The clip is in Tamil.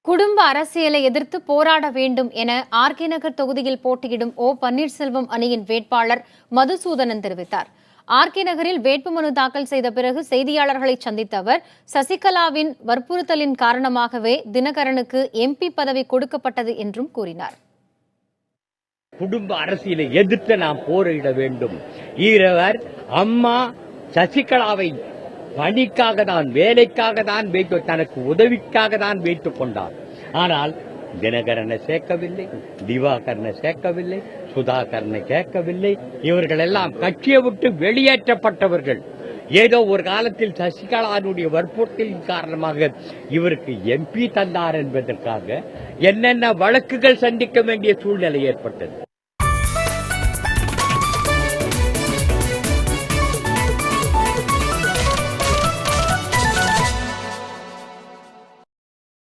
குடும்ப அரசியலை எதிர்த்து போராட வேண்டும் என ஆர்கே நகர் தொகுதியில் போட்டியிடும் ஓ பன்னீர்செல்வம் அணியின் வேட்பாளர் மதுசூதனன் தெரிவித்தார். ஆர்கே நகரில் வேட்புமனு தாக்கல் செய்த பிறகு செய்தியாளர்களை சந்தித்த அவர், சசிகலாவின் வற்புறுத்தலின் காரணமாகவே தினகரனுக்கு எம்பி பதவி கொடுக்கப்பட்டது என்றும் கூறினார். குடும்ப அரசியலை எதிர்த்து நாம் போரிட வேண்டும். இவர் அம்மா சசிகலாவை பணிக்காக தான், வேலைக்காக தான் தனக்கு உதவிக்காக தான் வைத்துக் கொண்டார். ஆனால் தினகரனை சேர்க்கவில்லை, திவாகரனை சேர்க்கவில்லை, சுதாகரனை கேட்கவில்லை. இவர்கள் எல்லாம் கட்சியை விட்டு வெளியேற்றப்பட்டவர்கள். ஏதோ ஒரு காலத்தில் சசிகலாவுடைய வற்புறுத்தலின் காரணமாக இவருக்கு எம்பி தந்தார் என்பதற்காக என்னென்ன வழக்குகள் சந்திக்க வேண்டிய சூழ்நிலை ஏற்பட்டது.